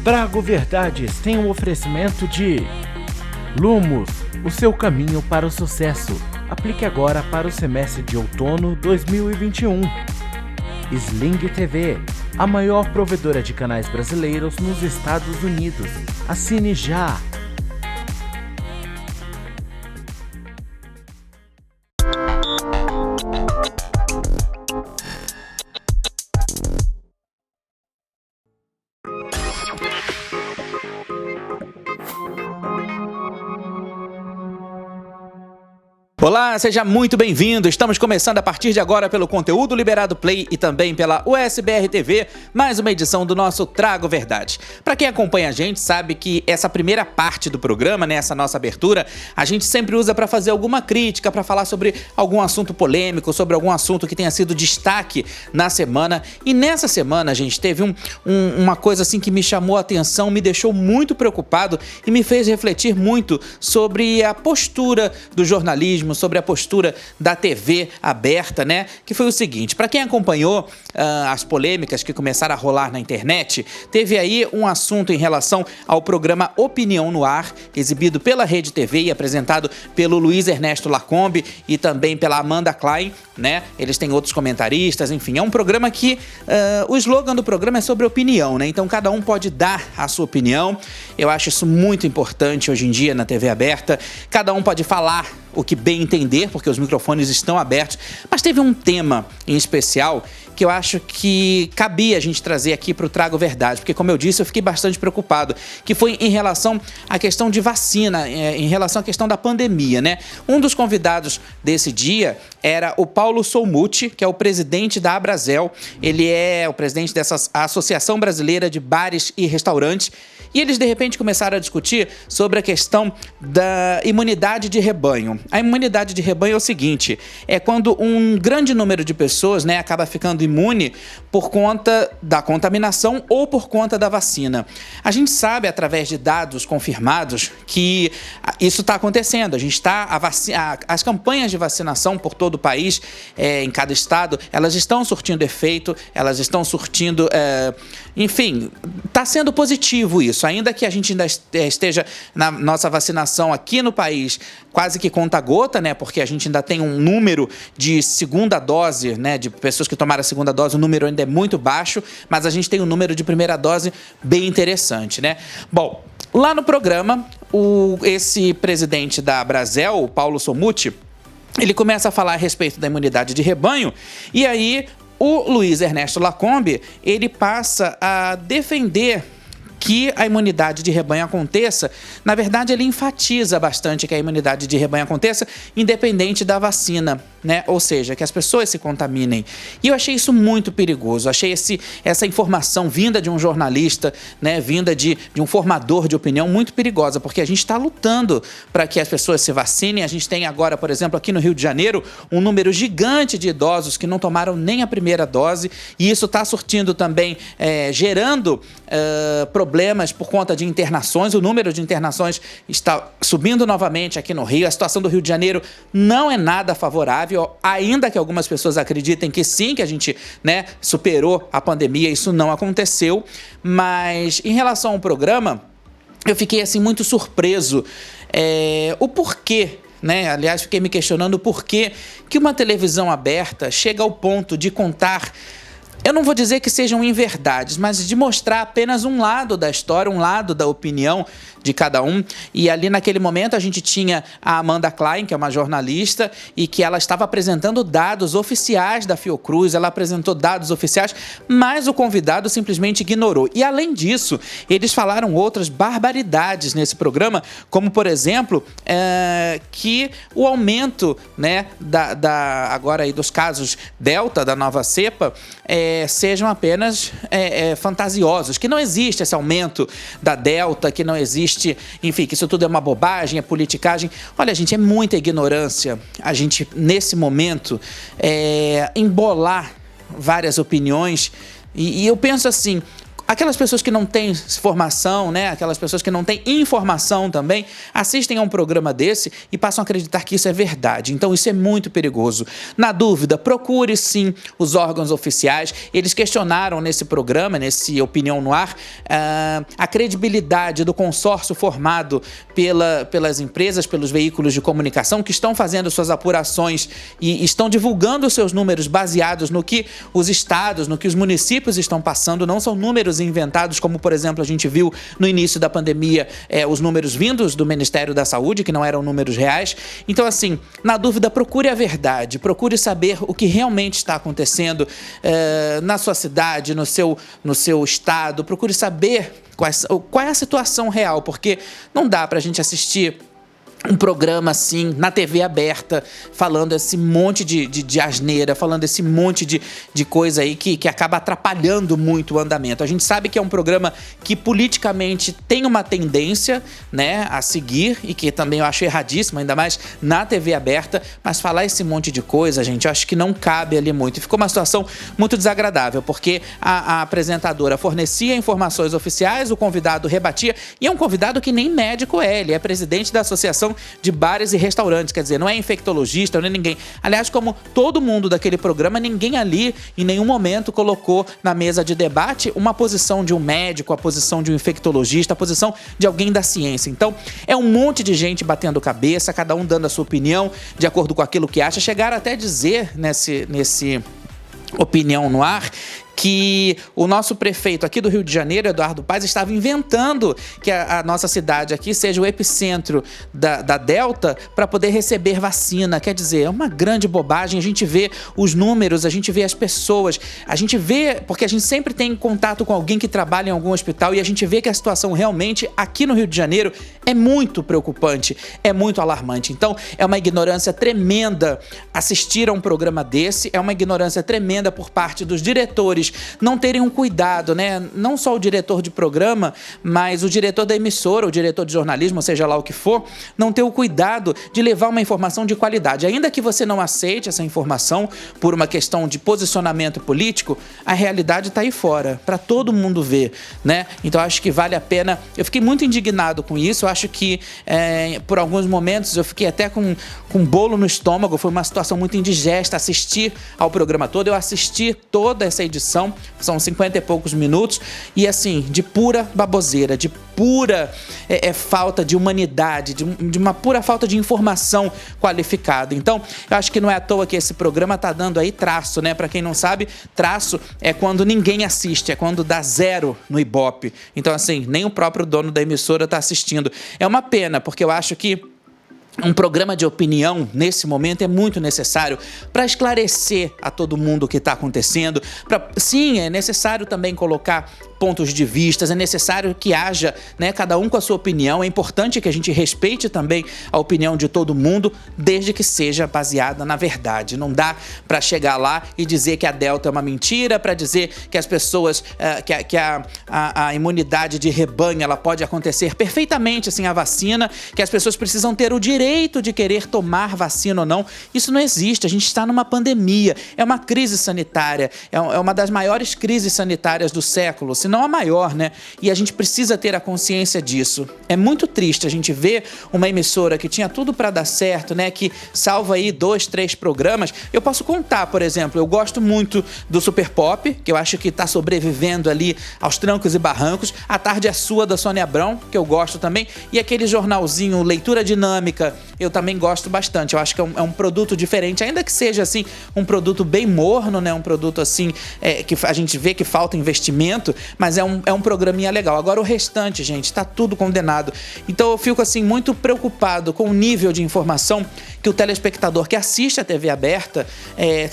Trago Verdades tem um oferecimento de Lumos, o seu caminho para o sucesso. Aplique agora para o semestre de outono 2021. Sling TV, a maior provedora de canais brasileiros nos Estados Unidos. Assine já! Olá, seja muito bem-vindo. Estamos começando a partir de agora pelo conteúdo Liberado Play e também pela USBR TV, mais uma edição do nosso Trago Verdade. Para quem acompanha a gente sabe que essa primeira parte do programa, né, essa nossa abertura, a gente sempre usa para fazer alguma crítica, para falar sobre algum assunto polêmico, sobre algum assunto que tenha sido destaque na semana. E nessa semana, a gente teve uma coisa assim que me chamou a atenção, me deixou muito preocupado e me fez refletir muito sobre a postura do jornalismo, sobre a postura da TV aberta, né? Que foi o seguinte, para quem acompanhou as polêmicas que começaram a rolar na internet, teve aí um assunto em relação ao programa Opinião no Ar, exibido pela Rede TV e apresentado pelo Luiz Ernesto Lacombe e também pela Amanda Klein, né? Eles têm outros comentaristas, enfim, é um programa que o slogan do programa é sobre opinião, né? Então cada um pode dar a sua opinião. Eu acho isso muito importante hoje em dia na TV aberta. Cada um pode falar o que bem entender, porque os microfones estão abertos, mas teve um tema em especial que eu acho que cabia a gente trazer aqui para o Trago Verdade, porque como eu disse, eu fiquei bastante preocupado, que foi em relação à questão de vacina, em relação à questão da pandemia, né? Um dos convidados desse dia era o Paulo Solmuti, que é o presidente da Abrazel, ele é o presidente dessa Associação Brasileira de Bares e Restaurantes, e eles de repente começaram a discutir sobre a questão da imunidade de rebanho. A imunidade de rebanho é o seguinte, é quando um grande número de pessoas, né, acaba ficando imune por conta da contaminação ou por conta da vacina. A gente sabe, através de dados confirmados, que isso está acontecendo. A gente está, as campanhas de vacinação por todo o país, em cada estado, elas estão surtindo efeito, elas estão surtindo, enfim, está sendo positivo isso. Ainda que a gente ainda esteja na nossa vacinação aqui no país quase que conta-gota, né? Porque a gente ainda tem um número de segunda dose, né? De pessoas que tomaram a segunda dose, o número ainda é muito baixo, mas a gente tem um número de primeira dose bem interessante, né? Bom, lá no programa, esse presidente da Abrazel, o Paulo Solmuti, ele começa a falar a respeito da imunidade de rebanho, e aí o Luiz Ernesto Lacombe, ele passa a defender que a imunidade de rebanho aconteça. Na verdade, ele enfatiza bastante que a imunidade de rebanho aconteça independente da vacina, né? Ou seja, que as pessoas se contaminem. E eu achei isso muito perigoso. Achei essa informação vinda de um jornalista, né? Vinda de um formador de opinião muito perigosa, porque a gente está lutando para que as pessoas se vacinem. A gente tem agora, por exemplo, aqui no Rio de Janeiro, um número gigante de idosos que não tomaram nem a primeira dose, e isso está surtindo também, gerando problemas por conta de internações. O número de internações está subindo novamente aqui no Rio. A situação do Rio de Janeiro não é nada favorável, ainda que algumas pessoas acreditem que sim, que a gente, né, superou a pandemia. Isso não aconteceu, mas em relação ao programa, eu fiquei assim muito surpreso, o porquê, né? Aliás, fiquei me questionando o porquê que uma televisão aberta chega ao ponto de contar, eu não vou dizer que sejam inverdades, mas de mostrar apenas um lado da história, um lado da opinião de cada um. E ali naquele momento a gente tinha a Amanda Klein, que é uma jornalista, e que ela estava apresentando dados oficiais da Fiocruz, ela apresentou dados oficiais, mas o convidado simplesmente ignorou. E além disso, eles falaram outras barbaridades nesse programa, como por exemplo, que o aumento, né, agora aí dos casos Delta, da nova cepa, sejam apenas fantasiosos, que não existe esse aumento da Delta, que não existe, enfim, que isso tudo é uma bobagem, é politicagem. Olha, gente, é muita ignorância a gente, nesse momento, embolar várias opiniões, e eu penso assim, aquelas pessoas que não têm formação, né, aquelas pessoas que não têm informação também, assistem a um programa desse e passam a acreditar que isso é verdade. Então isso é muito perigoso. Na dúvida, procure sim os órgãos oficiais. Eles questionaram nesse programa, nesse Opinião no Ar, a credibilidade do consórcio formado pelas empresas, pelos veículos de comunicação que estão fazendo suas apurações e estão divulgando os seus números baseados no que os estados, no que os municípios estão passando. Não são números inventados, como, por exemplo, a gente viu no início da pandemia, os números vindos do Ministério da Saúde, que não eram números reais. Então, assim, na dúvida, procure a verdade, procure saber o que realmente está acontecendo na sua cidade, no seu estado, procure saber qual é a situação real, porque não dá pra gente assistir um programa assim, na TV aberta, falando esse monte de asneira, falando esse monte de coisa aí que acaba atrapalhando muito o andamento. A gente sabe que é um programa que politicamente tem uma tendência, né, a seguir, e que também eu acho erradíssimo, ainda mais na TV aberta, mas falar esse monte de coisa, gente, eu acho que não cabe ali muito. E ficou uma situação muito desagradável, porque a apresentadora fornecia informações oficiais, o convidado rebatia, e é um convidado que nem médico ele é presidente da Associação de Bares e Restaurantes, quer dizer, não é infectologista, não é ninguém. Aliás, como todo mundo daquele programa, ninguém ali em nenhum momento colocou na mesa de debate uma posição de um médico, a posição de um infectologista, a posição de alguém da ciência. Então, é um monte de gente batendo cabeça, cada um dando a sua opinião de acordo com aquilo que acha. Chegaram até a dizer nesse Opinião no Ar que o nosso prefeito aqui do Rio de Janeiro, Eduardo Paes, estava inventando que a nossa cidade aqui seja o epicentro da Delta para poder receber vacina. Quer dizer, é uma grande bobagem. A gente vê os números, a gente vê as pessoas, a gente vê, porque a gente sempre tem contato com alguém que trabalha em algum hospital e a gente vê que a situação realmente aqui no Rio de Janeiro é muito preocupante, é muito alarmante. Então, é uma ignorância tremenda assistir a um programa desse, é uma ignorância tremenda por parte dos diretores não terem um cuidado, né? Não só o diretor de programa, mas o diretor da emissora, o diretor de jornalismo, seja lá o que for, não ter o cuidado de levar uma informação de qualidade. Ainda que você não aceite essa informação por uma questão de posicionamento político, a realidade está aí fora, para todo mundo ver, né? Então, acho que vale a pena. Eu fiquei muito indignado com isso. Eu acho que, por alguns momentos, eu fiquei até com bolo no estômago. Foi uma situação muito indigesta assistir ao programa todo. Eu assisti toda essa edição, são 50 e poucos minutos, e assim, de pura baboseira, de pura falta de humanidade, de uma pura falta de informação qualificada. Então, eu acho que não é à toa que esse programa tá dando aí traço, né? Pra quem não sabe, traço é quando ninguém assiste, é quando dá 0 no Ibope. Então, assim, nem o próprio dono da emissora tá assistindo. É uma pena, porque eu acho que um programa de opinião, nesse momento, é muito necessário para esclarecer a todo mundo o que está acontecendo. Sim, é necessário também colocar pontos de vista, é necessário que haja, né, cada um com a sua opinião. É importante que a gente respeite também a opinião de todo mundo, desde que seja baseada na verdade. Não dá para chegar lá e dizer que a Delta é uma mentira, para dizer que as pessoas, que a imunidade de rebanho ela pode acontecer perfeitamente sem a vacina, que as pessoas precisam ter o direito de querer tomar vacina ou não. Isso não existe. A gente está numa pandemia, é uma crise sanitária, é uma das maiores crises sanitárias do século, se não a maior, né? E a gente precisa ter a consciência disso. É muito triste a gente ver uma emissora que tinha tudo para dar certo, né? Que salva aí 2, 3 programas. Eu posso contar, por exemplo, eu gosto muito do Super Pop, que eu acho que tá sobrevivendo ali aos trancos e barrancos. A Tarde é Sua, da Sônia Abrão, que eu gosto também. E aquele jornalzinho Leitura Dinâmica, eu também gosto bastante. Eu acho que é um produto diferente, ainda que seja assim um produto bem morno, né? Um produto assim que a gente vê que falta investimento, mas é um programinha legal. Agora o restante, gente, tá tudo condenado. Então eu fico assim muito preocupado com o nível de informação que o telespectador que assiste a TV aberta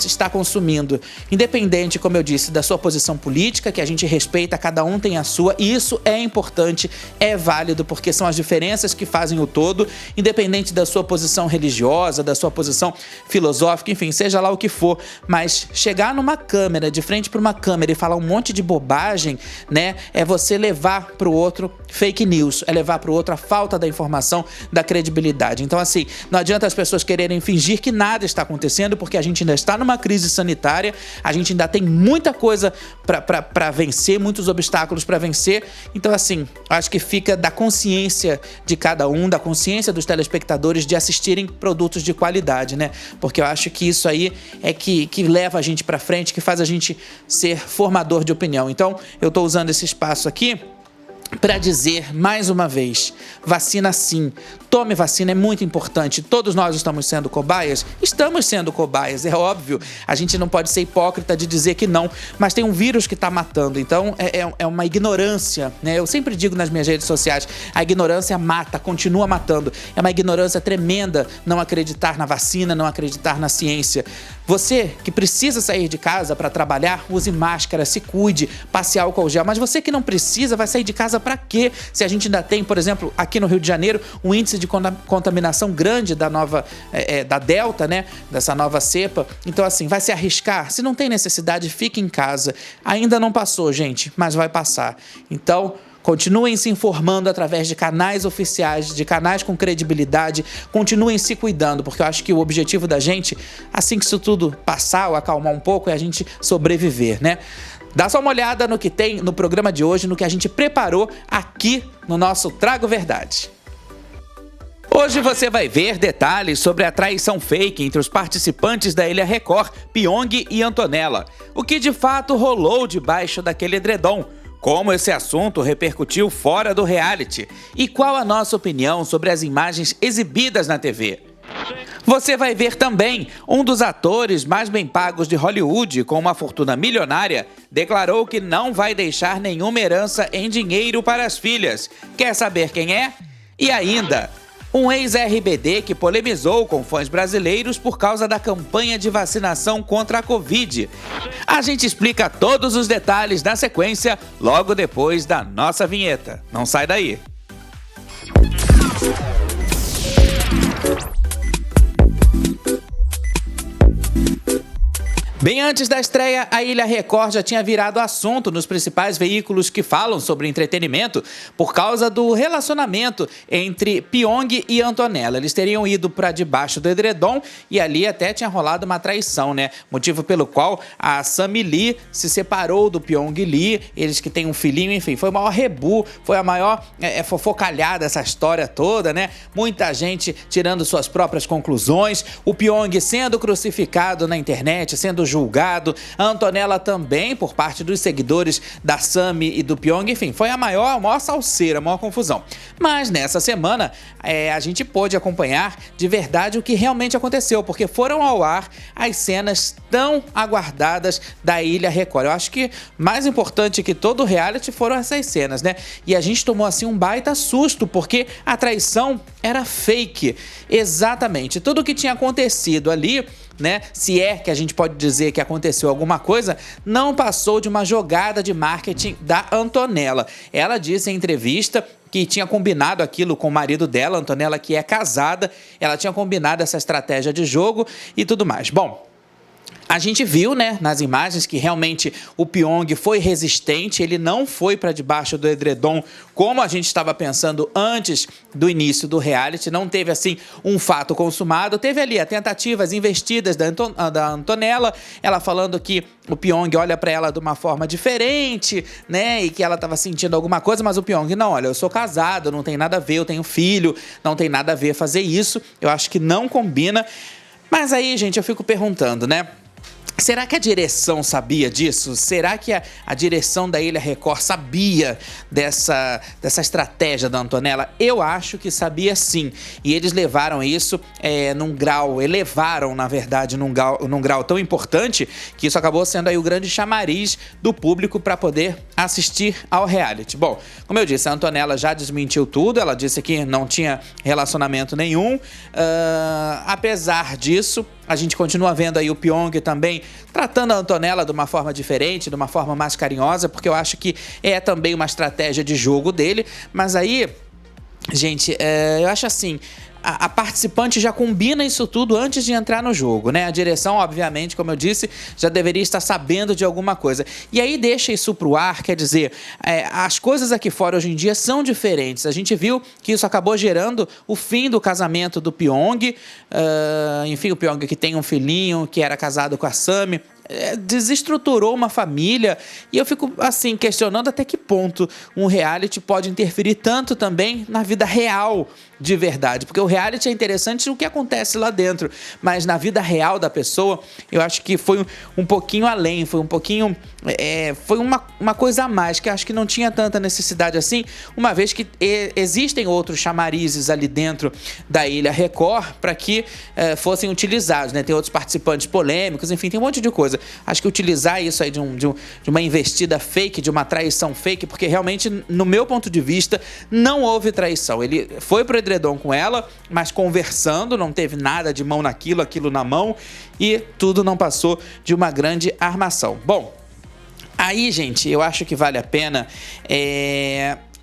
está consumindo. Independente, como eu disse, da sua posição política, que a gente respeita, cada um tem a sua, e isso é importante, é válido, porque são as diferenças que fazem o todo. Independente da sua posição religiosa, da sua posição filosófica, enfim, seja lá o que for, mas chegar numa câmera, de frente para uma câmera e falar um monte de bobagem, né, é você levar para o outro fake news, é levar para o outro a falta da informação, da credibilidade. Então, assim, não adianta as pessoas quererem fingir que nada está acontecendo, porque a gente ainda está numa crise sanitária, a gente ainda tem muita coisa para vencer, muitos obstáculos para vencer. Então, assim, acho que fica da consciência de cada um, da consciência dos telespectadores de assistirem produtos de qualidade, né? Porque eu acho que isso aí é que leva a gente para frente, que faz a gente ser formador de opinião. Então, eu estou usando esse espaço aqui para dizer mais uma vez, vacina sim, tome vacina, é muito importante. Todos nós estamos sendo cobaias, é óbvio, a gente não pode ser hipócrita de dizer que não, mas tem um vírus que está matando, então é uma ignorância, né? Eu sempre digo nas minhas redes sociais, a ignorância mata, continua matando, é uma ignorância tremenda não acreditar na vacina, não acreditar na ciência. Você que precisa sair de casa para trabalhar, use máscara, se cuide, passe álcool gel, mas você que não precisa, vai sair de casa para quê? Se a gente ainda tem, por exemplo, aqui no Rio de Janeiro, um índice de contaminação grande da nova, da Delta, né? Dessa nova cepa. Então, assim, vai se arriscar? Se não tem necessidade, fique em casa. Ainda não passou, gente, mas vai passar. Então, continuem se informando através de canais oficiais, de canais com credibilidade. Continuem se cuidando, porque eu acho que o objetivo da gente, assim que isso tudo passar ou acalmar um pouco, é a gente sobreviver, né? Dá só uma olhada no que tem no programa de hoje, no que a gente preparou aqui no nosso Trago Verdade. Hoje você vai ver detalhes sobre a traição fake entre os participantes da Ilha Record, Pyong e Antonella. O que de fato rolou debaixo daquele edredom. Como esse assunto repercutiu fora do reality. E qual a nossa opinião sobre as imagens exibidas na TV. Você vai ver também um dos atores mais bem pagos de Hollywood, com uma fortuna milionária, declarou que não vai deixar nenhuma herança em dinheiro para as filhas. Quer saber quem é? E ainda, um ex-RBD que polemizou com fãs brasileiros por causa da campanha de vacinação contra a Covid. A gente explica todos os detalhes na sequência, logo depois da nossa vinheta. Não sai daí! Bem antes da estreia, a Ilha Record já tinha virado assunto nos principais veículos que falam sobre entretenimento por causa do relacionamento entre Pyong e Antonella. Eles teriam ido para debaixo do edredom e ali até tinha rolado uma traição, né? Motivo pelo qual a Sammy Lee se separou do Pyong Lee, eles que têm um filhinho, enfim, foi o maior rebu, foi a maior fofocalhada essa história toda, né? Muita gente tirando suas próprias conclusões, o Pyong sendo crucificado na internet, sendo julgado, a Antonella também por parte dos seguidores da Sammy e do Pyong, enfim, foi a maior salseira, a maior confusão. Mas nessa semana a gente pôde acompanhar de verdade o que realmente aconteceu, porque foram ao ar as cenas tão aguardadas da Ilha Record. Eu acho que mais importante que todo o reality foram essas cenas, né? E a gente tomou assim um baita susto, porque a traição era fake. Exatamente, tudo o que tinha acontecido ali, né, se é que a gente pode dizer que aconteceu alguma coisa, não passou de uma jogada de marketing da Antonella. Ela disse em entrevista que tinha combinado aquilo com o marido dela, Antonella, que é casada, ela tinha combinado essa estratégia de jogo e tudo mais. Bom, a gente viu, né, nas imagens que realmente o Pyong foi resistente, ele não foi para debaixo do edredom como a gente estava pensando antes do início do reality, não teve assim um fato consumado, teve ali as tentativas investidas da Antonella, ela falando que o Pyong olha para ela de uma forma diferente, né, e que ela estava sentindo alguma coisa, mas o Pyong, não, olha, eu sou casado, não tem nada a ver, eu tenho filho, não tem nada a ver fazer isso, eu acho que não combina. Mas aí, gente, eu fico perguntando, né? Será que a direção sabia disso? Será que a direção da Ilha Record sabia dessa estratégia da Antonella? Eu acho que sabia sim. E eles levaram isso elevaram, na verdade, num grau tão importante que isso acabou sendo aí o grande chamariz do público para poder assistir ao reality. Bom, como eu disse, a Antonella já desmentiu tudo, ela disse que não tinha relacionamento nenhum. Apesar disso, a gente continua vendo aí o Pyong também tratando a Antonella de uma forma diferente, de uma forma mais carinhosa, porque eu acho que é também uma estratégia de jogo dele. Mas aí, gente, eu acho assim, a participante já combina isso tudo antes de entrar no jogo, né? A direção, obviamente, como eu disse, já deveria estar sabendo de alguma coisa. E aí deixa isso pro ar, quer dizer, as coisas aqui fora hoje em dia são diferentes. A gente viu que isso acabou gerando o fim do casamento do Pyong. Enfim, o Pyong que tem um filhinho, que era casado com a Sami, desestruturou uma família, e eu fico assim questionando até que ponto um reality pode interferir tanto também na vida real de verdade, porque o reality é interessante no que acontece lá dentro, mas na vida real da pessoa eu acho que foi um pouquinho além, foi um pouquinho foi uma coisa a mais, que eu acho que não tinha tanta necessidade assim, uma vez que existem outros chamarizes ali dentro da Ilha Record para que fossem utilizados, né? Tem outros participantes polêmicos, enfim, tem um monte de coisa. Acho que utilizar isso aí de uma investida fake, de uma traição fake, porque realmente, no meu ponto de vista, não houve traição. Ele foi pro edredom com ela, mas conversando, não teve nada de mão naquilo, aquilo na mão, e tudo não passou de uma grande armação. Bom, aí, gente, eu acho que vale a pena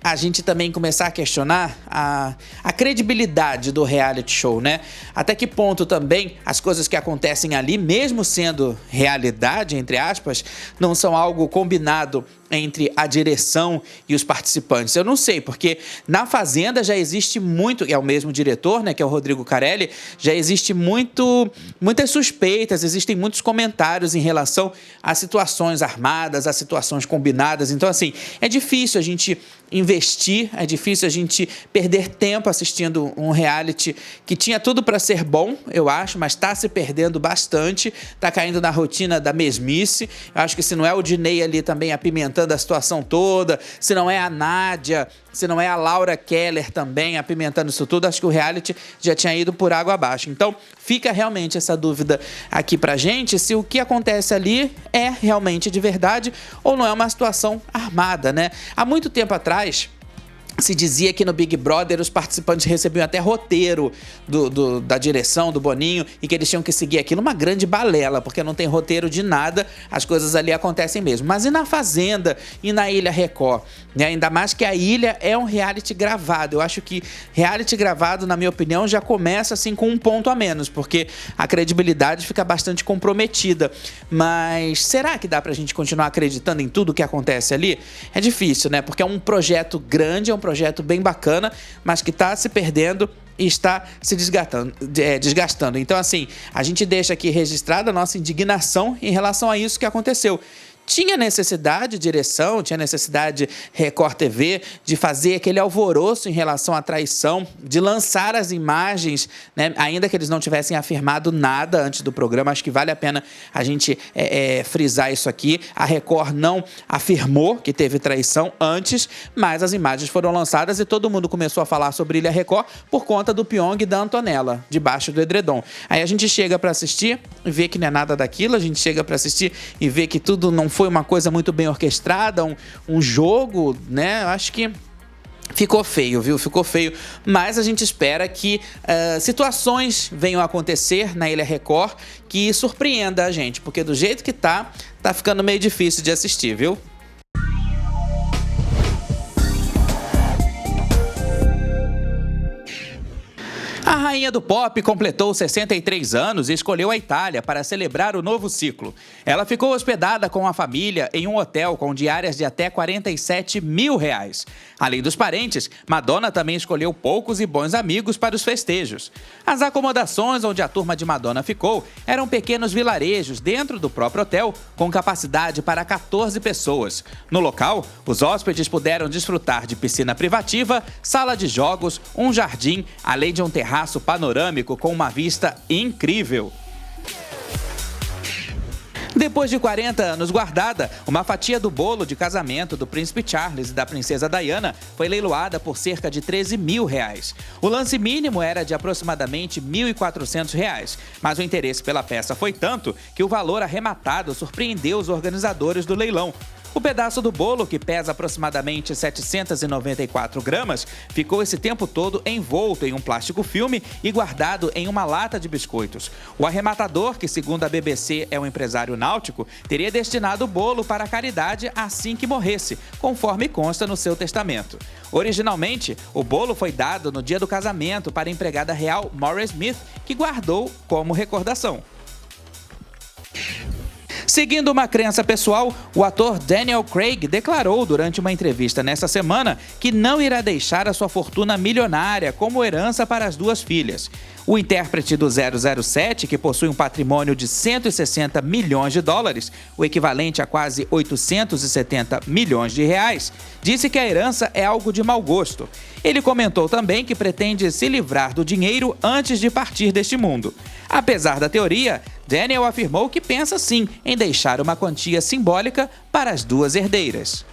a gente também começar a questionar a credibilidade do reality show, né? Até que ponto também as coisas que acontecem ali, mesmo sendo realidade, entre aspas, não são algo combinado entre a direção e os participantes. Eu não sei, porque na Fazenda já existe muito, é o mesmo diretor, né, que é o Rodrigo Carelli, já existe muitas suspeitas, existem muitos comentários em relação a situações armadas, a situações combinadas. Então, assim, é difícil a gente investir, é difícil a gente perder tempo assistindo um reality que tinha tudo para ser bom, eu acho, mas está se perdendo bastante, está caindo na rotina da mesmice. Eu acho que se não é o Diney ali também apimentando a situação toda, se não é a Nádia, se não é a Laura Keller também apimentando isso tudo, acho que o reality já tinha ido por água abaixo. Então, fica realmente essa dúvida aqui pra gente, se o que acontece ali é realmente de verdade ou não é uma situação armada, né? Há muito tempo atrás, se dizia que no Big Brother os participantes recebiam até roteiro da direção, do Boninho, e que eles tinham que seguir aquilo. Uma grande balela, porque não tem roteiro de nada, as coisas ali acontecem mesmo. Mas e na Fazenda e na Ilha Record? Né? Ainda mais que a Ilha é um reality gravado. Eu acho que reality gravado, na minha opinião, já começa assim com um ponto a menos, porque a credibilidade fica bastante comprometida. Mas será que dá pra gente continuar acreditando em tudo que acontece ali? É difícil, né? Porque é um projeto grande, é um projeto bem bacana, mas que está se perdendo e está se desgastando. Então, assim, a gente deixa aqui registrada a nossa indignação em relação a isso que aconteceu. Tinha necessidade, direção, tinha necessidade Record TV de fazer aquele alvoroço em relação à traição, de lançar as imagens, né? Ainda que eles não tivessem afirmado nada antes do programa. Acho que vale a pena a gente frisar isso aqui. A Record não afirmou que teve traição antes, mas as imagens foram lançadas e todo mundo começou a falar sobre Ilha Record por conta do Pyong e da Antonella, debaixo do edredom. Aí a gente chega para assistir e vê que não é nada daquilo, a gente chega para assistir e vê que tudo não foi uma coisa muito bem orquestrada, um jogo, né? Eu acho que ficou feio, viu? Ficou feio. Mas a gente espera que situações venham a acontecer na Ilha Record que surpreenda a gente, porque do jeito que tá ficando meio difícil de assistir, viu? A rainha do pop completou 63 anos e escolheu a Itália para celebrar o novo ciclo. Ela ficou hospedada com a família em um hotel com diárias de até R$47 mil. Além dos parentes, Madonna também escolheu poucos e bons amigos para os festejos. As acomodações onde a turma de Madonna ficou eram pequenos vilarejos dentro do próprio hotel, com capacidade para 14 pessoas. No local, os hóspedes puderam desfrutar de piscina privativa, sala de jogos, um jardim, além de um terraço panorâmico com uma vista incrível. Depois de 40 anos guardada, uma fatia do bolo de casamento do príncipe Charles e da princesa Diana foi leiloada por cerca de R$13 mil. O lance mínimo era de aproximadamente R$1.400, mas o interesse pela peça foi tanto que o valor arrematado surpreendeu os organizadores do leilão. O pedaço do bolo, que pesa aproximadamente 794 gramas, ficou esse tempo todo envolto em um plástico filme e guardado em uma lata de biscoitos. O arrematador, que segundo a BBC é um empresário náutico, teria destinado o bolo para a caridade assim que morresse, conforme consta no seu testamento. Originalmente, o bolo foi dado no dia do casamento para a empregada real Maura Smith, que guardou como recordação. Seguindo uma crença pessoal, o ator Daniel Craig declarou durante uma entrevista nesta semana que não irá deixar a sua fortuna milionária como herança para as duas filhas. O intérprete do 007, que possui um patrimônio de 160 milhões de dólares, o equivalente a quase 870 milhões de reais, disse que a herança é algo de mau gosto. Ele comentou também que pretende se livrar do dinheiro antes de partir deste mundo. Apesar da teoria, Daniel afirmou que pensa sim em deixar uma quantia simbólica para as duas herdeiras.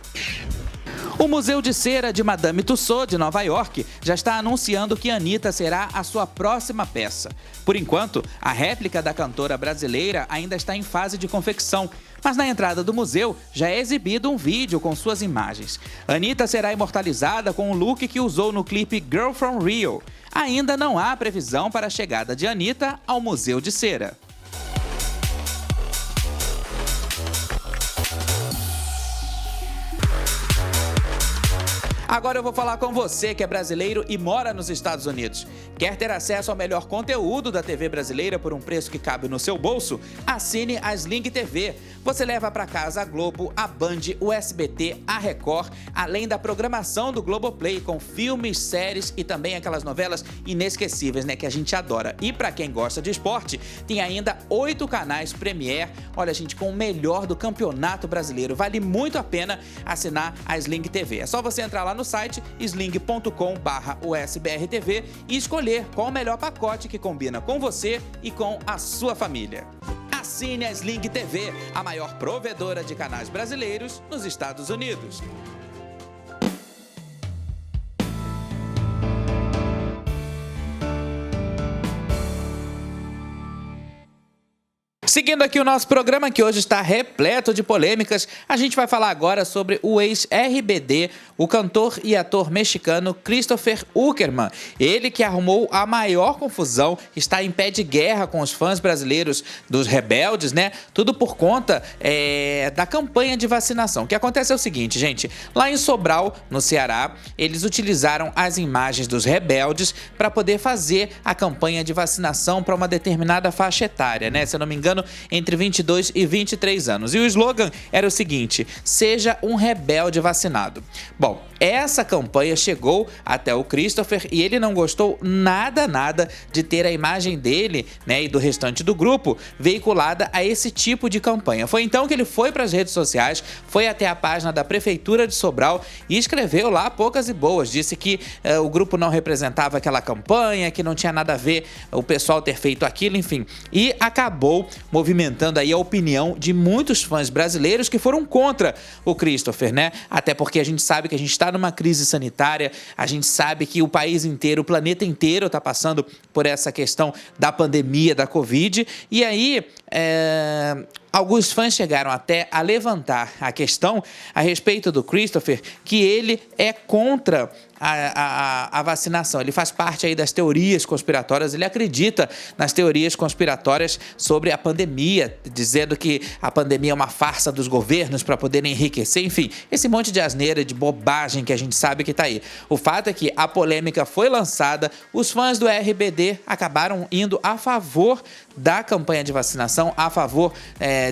O Museu de Cera de Madame Tussauds, de Nova York, já está anunciando que Anitta será a sua próxima peça. Por enquanto, a réplica da cantora brasileira ainda está em fase de confecção, mas na entrada do museu já é exibido um vídeo com suas imagens. Anitta será imortalizada com o look que usou no clipe Girl from Rio. Ainda não há previsão para a chegada de Anitta ao Museu de Cera. Agora eu vou falar com você que é brasileiro e mora nos Estados Unidos. Quer ter acesso ao melhor conteúdo da TV brasileira por um preço que cabe no seu bolso? Assine a Sling TV. Você leva para casa a Globo, a Band, o SBT, a Record, além da programação do Globoplay com filmes, séries e também aquelas novelas inesquecíveis, né, que a gente adora. E para quem gosta de esporte, tem ainda 8 canais Premier. Olha, gente, com o melhor do Campeonato Brasileiro. Vale muito a pena assinar a Sling TV. É só você entrar lá no site sling.com/usbrtv e escolher qual o melhor pacote que combina com você e com a sua família. Assine a Sling TV, a maior provedora de canais brasileiros nos Estados Unidos. Seguindo aqui o nosso programa, que hoje está repleto de polêmicas, a gente vai falar agora sobre o ex-RBD, o cantor e ator mexicano Christopher Uckerman. Ele que arrumou a maior confusão, está em pé de guerra com os fãs brasileiros dos Rebeldes, né? Tudo por conta da campanha de vacinação. O que acontece é o seguinte, gente, lá em Sobral, no Ceará, eles utilizaram as imagens dos Rebeldes para poder fazer a campanha de vacinação para uma determinada faixa etária, né? Se eu não me engano, entre 22 e 23 anos. E o slogan era o seguinte: seja um rebelde vacinado. Bom, essa campanha chegou até o Christopher e ele não gostou nada de ter a imagem dele, né, e do restante do grupo veiculada a esse tipo de campanha. Foi então que ele foi para as redes sociais, foi até a página da Prefeitura de Sobral e escreveu lá poucas e boas. Disse que o grupo não representava aquela campanha, que não tinha nada a ver o pessoal ter feito aquilo, enfim. E acabou movimentando aí a opinião de muitos fãs brasileiros que foram contra o Christopher, né? Até porque a gente sabe que a gente está numa crise sanitária, a gente sabe que o país inteiro, o planeta inteiro está passando por essa questão da pandemia da Covid, e aí alguns fãs chegaram até a levantar a questão a respeito do Christopher, que ele é contra a vacinação. Ele faz parte aí das teorias conspiratórias, ele acredita nas teorias conspiratórias sobre a pandemia, dizendo que a pandemia é uma farsa dos governos para poderem enriquecer, enfim, esse monte de asneira, de bobagem que a gente sabe que tá aí. O fato é que a polêmica foi lançada, os fãs do RBD acabaram indo a favor da campanha de vacinação, a favor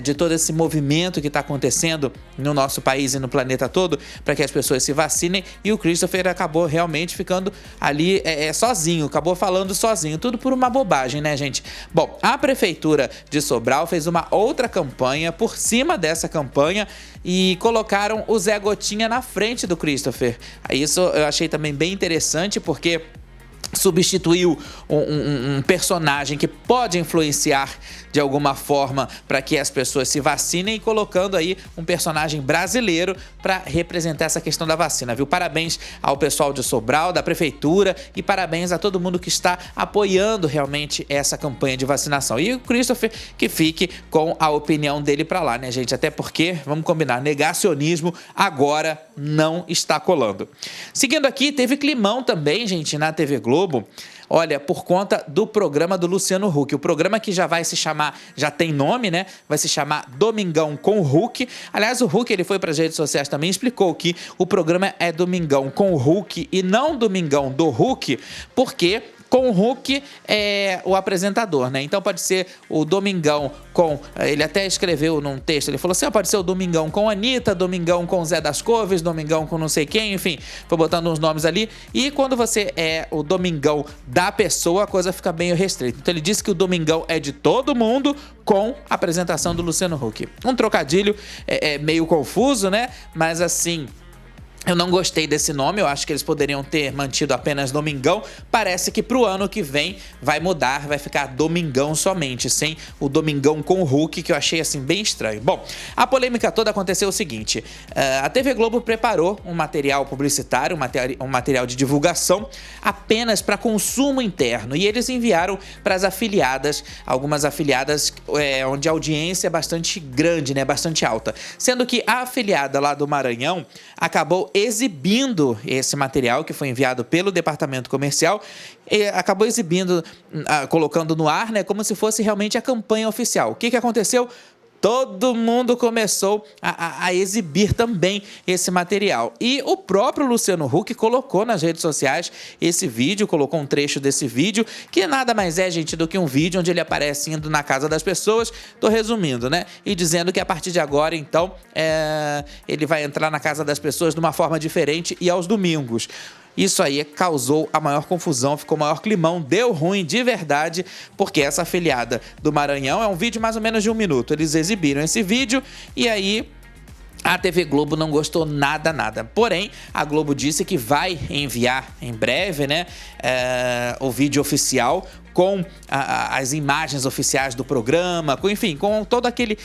de todo esse movimento que está acontecendo no nosso país e no planeta todo, para que as pessoas se vacinem, e o Christopher acabou realmente ficando ali sozinho, acabou falando sozinho, tudo por uma bobagem, né, gente? Bom, a Prefeitura de Sobral fez uma outra campanha por cima dessa campanha e colocaram o Zé Gotinha na frente do Christopher. Isso eu achei também bem interessante, porque substituiu um personagem que pode influenciar de alguma forma para que as pessoas se vacinem e colocando aí um personagem brasileiro para representar essa questão da vacina, viu? Parabéns ao pessoal de Sobral, da prefeitura e parabéns a todo mundo que está apoiando realmente essa campanha de vacinação. E o Christopher que fique com a opinião dele para lá, né, gente? Até porque, vamos combinar, negacionismo agora não está colando. Seguindo aqui, teve climão também, gente, na TV Globo. Olha, por conta do programa do Luciano Huck. O programa que já vai se chamar, já tem nome, né? Vai se chamar Domingão com o Huck. Aliás, o Huck, ele foi para as redes sociais também, explicou que o programa é Domingão com o Huck e não Domingão do Huck, porque com o Huck é o apresentador, né? Então pode ser o Domingão com... Ele até escreveu num texto, ele falou assim, pode ser o Domingão com a Anitta, Domingão com o Zé das Couves, Domingão com não sei quem, enfim, foi botando uns nomes ali. E quando você é o Domingão da pessoa, a coisa fica bem restrita. Então ele disse que o Domingão é de todo mundo com a apresentação do Luciano Huck. Um trocadilho meio confuso, né? Mas assim... Eu não gostei desse nome, eu acho que eles poderiam ter mantido apenas Domingão. Parece que pro ano que vem vai mudar, vai ficar Domingão somente, sem o Domingão com o Huck, que eu achei assim bem estranho. Bom, a polêmica toda aconteceu o seguinte, a TV Globo preparou um material publicitário, um material de divulgação apenas para consumo interno e eles enviaram para as afiliadas, algumas afiliadas onde a audiência é bastante grande, né, bastante alta. Sendo que a afiliada lá do Maranhão acabou exibindo esse material que foi enviado pelo departamento comercial, acabou exibindo, colocando no ar, né, como se fosse realmente a campanha oficial. O que aconteceu? Todo mundo começou a exibir também esse material. E o próprio Luciano Huck colocou nas redes sociais esse vídeo, colocou um trecho desse vídeo, que nada mais é, gente, do que um vídeo onde ele aparece indo na casa das pessoas, tô resumindo, né? E dizendo que a partir de agora, então, ele vai entrar na casa das pessoas de uma forma diferente e aos domingos. Isso aí causou a maior confusão, ficou o maior climão, deu ruim de verdade, porque essa afiliada do Maranhão é um vídeo mais ou menos de 1 minuto. Eles exibiram esse vídeo e aí a TV Globo não gostou nada. Porém, a Globo disse que vai enviar em breve, né, o vídeo oficial com as imagens oficiais do programa, com todo aquele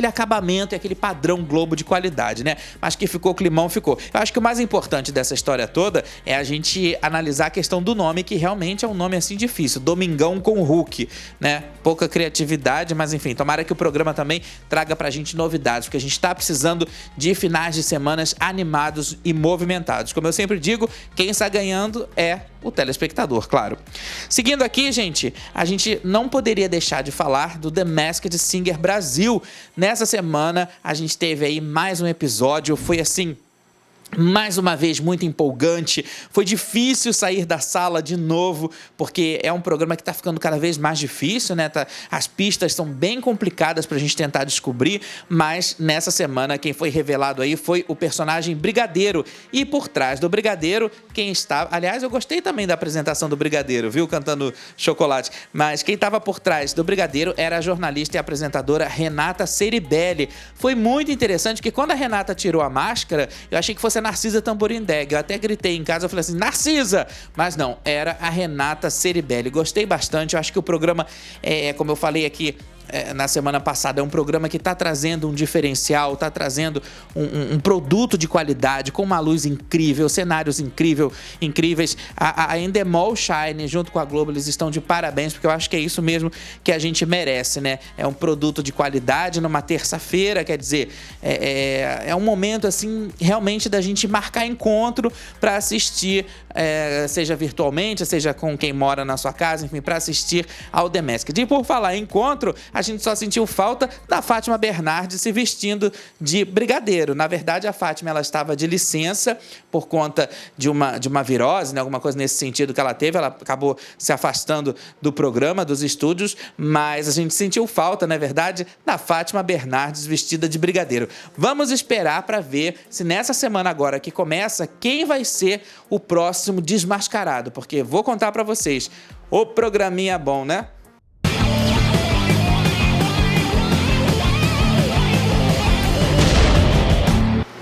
acabamento e aquele padrão Globo de qualidade, né? Mas que ficou climão, ficou. Eu acho que o mais importante dessa história toda é a gente analisar a questão do nome, que realmente é um nome assim difícil, Domingão com Huck, né? Pouca criatividade, mas enfim, tomara que o programa também traga pra gente novidades, porque a gente tá precisando de finais de semanas animados e movimentados. Como eu sempre digo, quem está ganhando é o telespectador, claro. Seguindo aqui, gente, a gente não poderia deixar de falar do The Masked Singer Brasil. Nessa semana, a gente teve aí mais um episódio, foi assim... mais uma vez muito empolgante, foi difícil sair da sala de novo, porque é um programa que está ficando cada vez mais difícil, né? As pistas são bem complicadas para a gente tentar descobrir, mas nessa semana quem foi revelado aí foi o personagem Brigadeiro, e por trás do Brigadeiro, quem estava... Aliás, eu gostei também da apresentação do Brigadeiro, viu? Cantando Chocolate, mas quem estava por trás do Brigadeiro era a jornalista e apresentadora Renata Ceribelli. Foi muito interessante, porque quando a Renata tirou a máscara, eu achei que fosse a Narcisa Tamborindeg. Eu até gritei em casa, eu falei assim, Narcisa! Mas não, era a Renata Ceribelli. Gostei bastante, eu acho que o programa, como eu falei aqui na semana passada, é um programa que está trazendo um diferencial, está trazendo um produto de qualidade, com uma luz incrível, cenários incríveis. A Endemol Shine, junto com a Globo, eles estão de parabéns, porque eu acho que é isso mesmo que a gente merece, né? É um produto de qualidade numa terça-feira, quer dizer, é um momento, assim, realmente da gente marcar encontro para assistir, seja virtualmente, seja com quem mora na sua casa, enfim, para assistir ao The Masked. E por falar em encontro, a gente só sentiu falta da Fátima Bernardes se vestindo de brigadeiro. Na verdade, a Fátima, ela estava de licença por conta de uma virose, né? Alguma coisa nesse sentido que ela teve. Ela acabou se afastando do programa, dos estúdios, mas a gente sentiu falta, na verdade, da Fátima Bernardes vestida de brigadeiro. Vamos esperar para ver se nessa semana agora que começa, quem vai ser o próximo desmascarado, porque vou contar para vocês, o programinha é bom, né?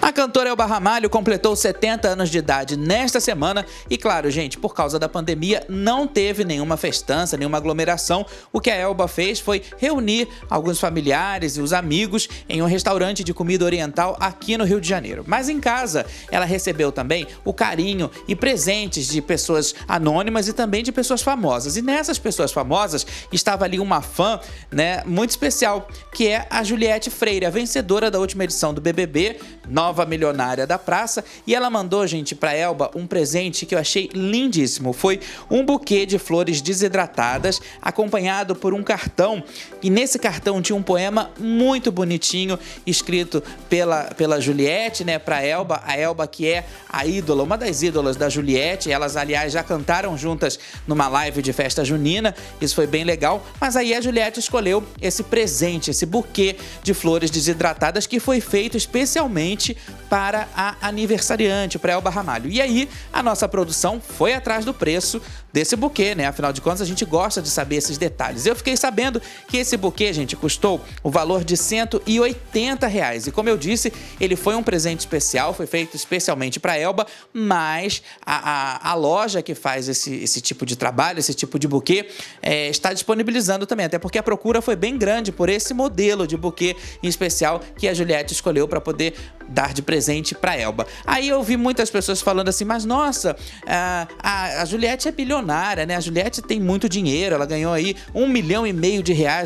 A cantora Elba Ramalho completou 70 anos de idade nesta semana e, claro, gente, por causa da pandemia, não teve nenhuma festança, nenhuma aglomeração. O que a Elba fez foi reunir alguns familiares e os amigos em um restaurante de comida oriental aqui no Rio de Janeiro. Mas em casa, ela recebeu também o carinho e presentes de pessoas anônimas e também de pessoas famosas. E nessas pessoas famosas estava ali uma fã, né, muito especial, que é a Juliette Freire, a vencedora da última edição do BBB, nova milionária da praça, e ela mandou, gente, pra Elba um presente que eu achei lindíssimo. Foi um buquê de flores desidratadas, acompanhado por um cartão, e nesse cartão tinha um poema muito bonitinho, escrito pela Juliette, né, pra Elba, a Elba que é a ídola, uma das ídolas da Juliette. Elas, aliás, já cantaram juntas numa live de festa junina, isso foi bem legal, mas aí a Juliette escolheu esse presente, esse buquê de flores desidratadas que foi feito especialmente para a aniversariante, para Elba Ramalho. E aí, a nossa produção foi atrás do preço desse buquê, né? Afinal de contas, a gente gosta de saber esses detalhes. Eu fiquei sabendo que esse buquê, gente, custou o valor de R$180. E como eu disse, ele foi um presente especial, foi feito especialmente para Elba, mas a loja que faz esse tipo de trabalho, esse tipo de buquê, está disponibilizando também, até porque a procura foi bem grande por esse modelo de buquê em especial que a Juliette escolheu para poder dar de presente para Elba. Aí eu vi muitas pessoas falando assim, mas nossa, a Juliette é bilionária, né? A Juliette tem muito dinheiro, ela ganhou aí R$1,5 milhão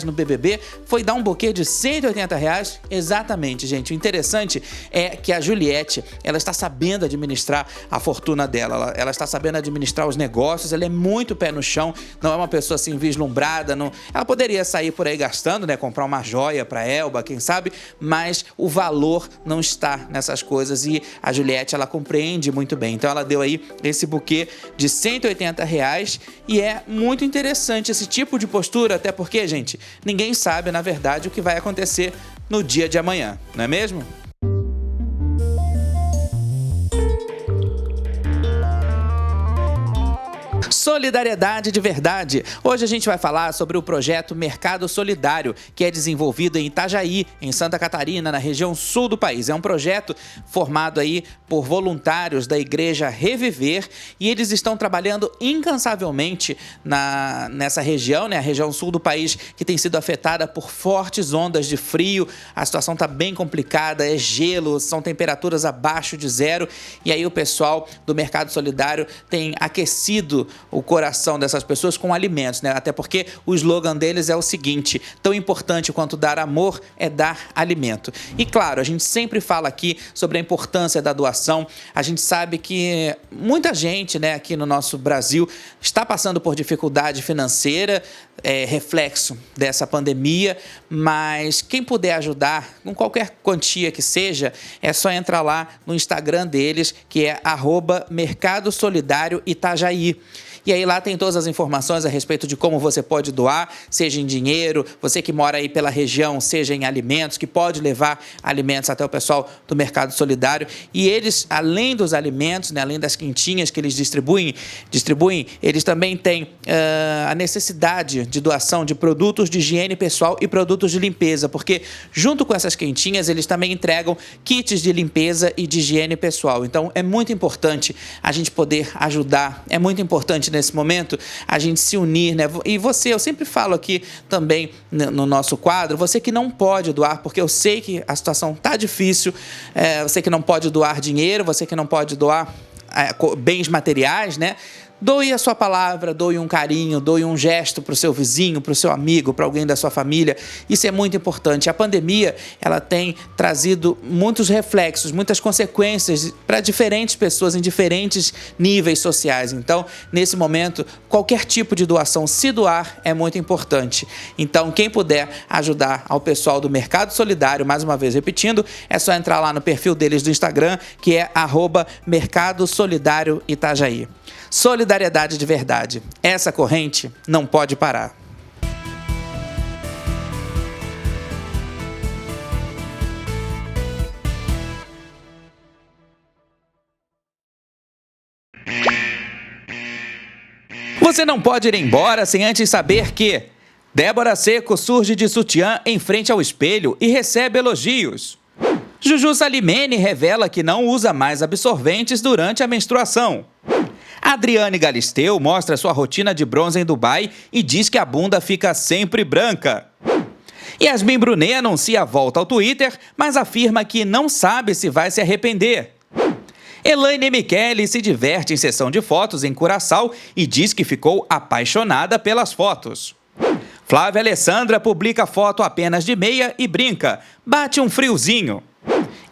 no BBB, foi dar um buquê de R$180? Exatamente, gente. O interessante é que a Juliette, ela está sabendo administrar a fortuna dela, ela está sabendo administrar os negócios, ela é muito pé no chão, não é uma pessoa assim vislumbrada, não... Ela poderia sair por aí gastando, né? Comprar uma joia para Elba, quem sabe, mas o valor não está nessas coisas e a Juliette, ela compreende muito bem. Então ela deu aí esse buquê de R$180 e é muito interessante esse tipo de postura, até porque, gente, ninguém sabe, na verdade, o que vai acontecer no dia de amanhã, não é mesmo? Solidariedade de verdade. Hoje a gente vai falar sobre o projeto Mercado Solidário, que é desenvolvido em Itajaí, em Santa Catarina, na região sul do país. É um projeto formado aí por voluntários da Igreja Reviver e eles estão trabalhando incansavelmente nessa região, né? A região sul do país que tem sido afetada por fortes ondas de frio. A situação está bem complicada, é gelo, são temperaturas abaixo de zero e aí o pessoal do Mercado Solidário tem aquecido o coração dessas pessoas com alimentos, né? Até porque o slogan deles é o seguinte: tão importante quanto dar amor é dar alimento. E claro, a gente sempre fala aqui sobre a importância da doação. A gente sabe que muita gente, né, aqui no nosso Brasil está passando por dificuldade financeira, reflexo dessa pandemia, mas quem puder ajudar, com qualquer quantia que seja, é só entrar lá no Instagram deles, que é @Mercado Solidário Itajaí. E aí lá tem todas as informações a respeito de como você pode doar, seja em dinheiro, você que mora aí pela região, seja em alimentos, que pode levar alimentos até o pessoal do Mercado Solidário. E eles, além dos alimentos, né, além das quentinhas que eles distribuem, eles também têm a necessidade de doação de produtos de higiene pessoal e produtos de limpeza, porque junto com essas quentinhas eles também entregam kits de limpeza e de higiene pessoal. Então é muito importante a gente poder ajudar, é muito importante nesse momento a gente se unir, né? E você, eu sempre falo aqui também no nosso quadro, você que não pode doar, porque eu sei que a situação tá difícil, você que não pode doar dinheiro, você que não pode doar bens materiais, né? Doe a sua palavra, doe um carinho, doe um gesto para o seu vizinho, para o seu amigo, para alguém da sua família. Isso é muito importante. A pandemia, ela tem trazido muitos reflexos, muitas consequências para diferentes pessoas em diferentes níveis sociais. Então, nesse momento, qualquer tipo de doação, se doar, é muito importante. Então, quem puder ajudar ao pessoal do Mercado Solidário, mais uma vez repetindo, é só entrar lá no perfil deles do Instagram, que é @Mercado Solidário Itajaí. Solidariedade de verdade. Essa corrente não pode parar. Você não pode ir embora sem antes saber que Débora Seco surge de sutiã em frente ao espelho e recebe elogios. Juju Salimene revela que não usa mais absorventes durante a menstruação. Adriane Galisteu mostra sua rotina de bronze em Dubai e diz que a bunda fica sempre branca. Yasmin Brunet anuncia a volta ao Twitter, mas afirma que não sabe se vai se arrepender. Elaine Michele se diverte em sessão de fotos em Curaçao e diz que ficou apaixonada pelas fotos. Flávia Alessandra publica foto apenas de meia e brinca, bate um friozinho.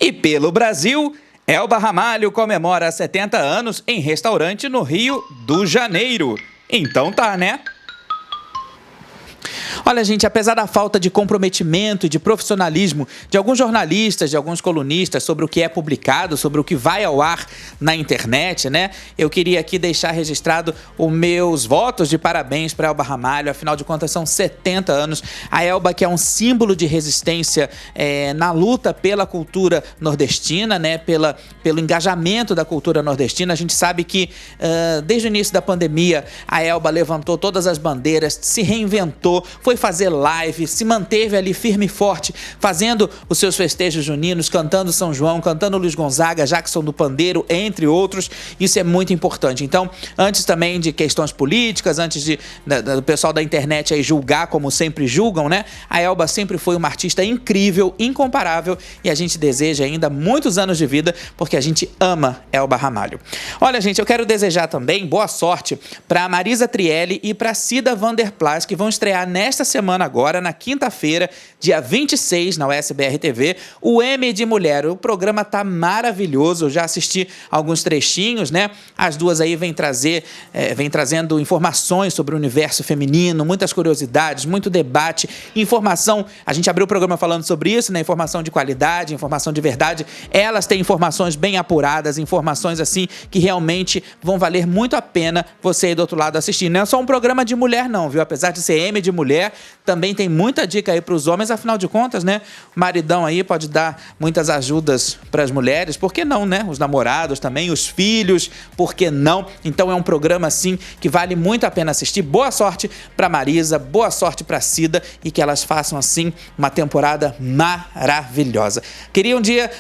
E pelo Brasil, Elba Ramalho comemora 70 anos em restaurante no Rio de Janeiro. Então tá, né? Olha, gente, apesar da falta de comprometimento e de profissionalismo de alguns jornalistas, de alguns colunistas sobre o que é publicado, sobre o que vai ao ar na internet, né? Eu queria aqui deixar registrado os meus votos de parabéns para Elba Ramalho. Afinal de contas, são 70 anos. A Elba, que é um símbolo de resistência na luta pela cultura nordestina, né? Pelo engajamento da cultura nordestina. A gente sabe que desde o início da pandemia, a Elba levantou todas as bandeiras, se reinventou, foi fazer live, se manteve ali firme e forte, fazendo os seus festejos juninos, cantando São João, cantando Luiz Gonzaga, Jackson do Pandeiro, entre outros. Isso é muito importante. Então, antes também de questões políticas, antes do pessoal da internet aí julgar como sempre julgam, né? A Elba sempre foi uma artista incrível, incomparável, e a gente deseja ainda muitos anos de vida, porque a gente ama Elba Ramalho. Olha, gente, eu quero desejar também boa sorte para a Marisa Trielli e para a Cida Vanderplas, que vão estrear nesta semana agora, na quinta-feira, dia 26, na USBR TV, o M de Mulher. O programa tá maravilhoso, eu já assisti alguns trechinhos, né? As duas aí vêm trazendo informações sobre o universo feminino, muitas curiosidades, muito debate, informação. A gente abriu o programa falando sobre isso, né? Informação de qualidade, informação de verdade. Elas têm informações bem apuradas, informações assim que realmente vão valer muito a pena você aí do outro lado assistir. Não é só um programa de mulher não, viu? Apesar de ser M de Mulher, também tem muita dica aí para os homens, afinal de contas, né? O maridão aí pode dar muitas ajudas para as mulheres, por que não, né? Os namorados também, os filhos, por que não? Então é um programa assim que vale muito a pena assistir. Boa sorte para Marisa, boa sorte para Cida e que elas façam assim uma temporada maravilhosa. Queria um dia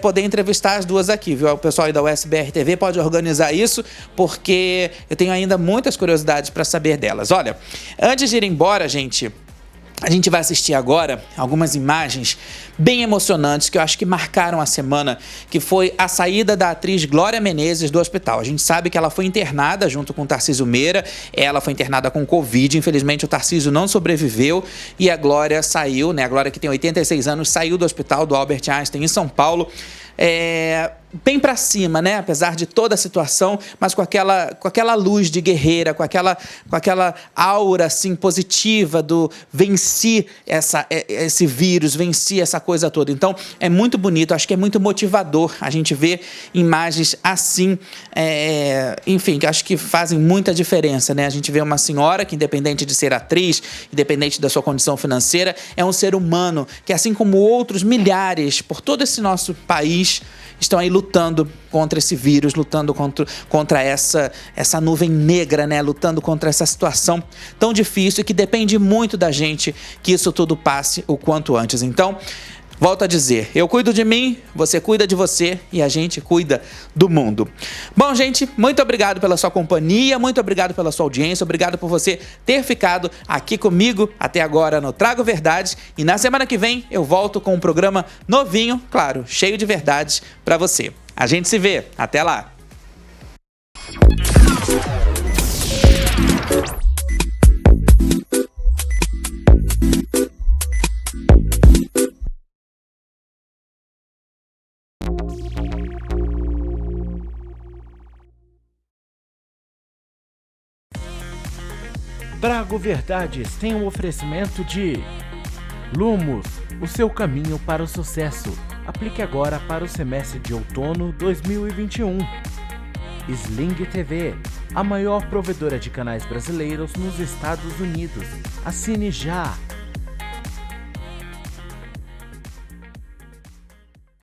poder entrevistar as duas aqui, viu? O pessoal aí da USBR TV pode organizar isso, porque eu tenho ainda muitas curiosidades para saber delas. Olha, antes de ir embora, gente, a gente vai assistir agora algumas imagens bem emocionantes que eu acho que marcaram a semana, que foi a saída da atriz Glória Menezes do hospital. A gente sabe que ela foi internada junto com o Tarcísio Meira, ela foi internada com Covid, infelizmente o Tarcísio não sobreviveu e a Glória saiu, né? A Glória, que tem 86 anos, saiu do hospital do Albert Einstein em São Paulo, bem pra cima, né? Apesar de toda a situação, mas com aquela luz de guerreira, com aquela aura assim positiva do venci esse vírus, venci essa coisa toda. Então é muito bonito, acho que é muito motivador a gente ver imagens assim, enfim, que acho que fazem muita diferença, né? A gente vê uma senhora que, independente de ser atriz, independente da sua condição financeira, é um ser humano que, assim como outros milhares por todo esse nosso país, estão aí lutando contra esse vírus, lutando contra essa nuvem negra, né? Lutando contra essa situação tão difícil e que depende muito da gente que isso tudo passe o quanto antes. Então, volto a dizer, eu cuido de mim, você cuida de você e a gente cuida do mundo. Bom, gente, muito obrigado pela sua companhia, muito obrigado pela sua audiência, obrigado por você ter ficado aqui comigo até agora no Trago Verdades. E na semana que vem eu volto com um programa novinho, claro, cheio de verdades para você. A gente se vê, até lá! Trago Verdades tem um oferecimento de Lumos, o seu caminho para o sucesso. Aplique agora para o semestre de outono 2021. Sling TV, a maior provedora de canais brasileiros nos Estados Unidos. Assine já!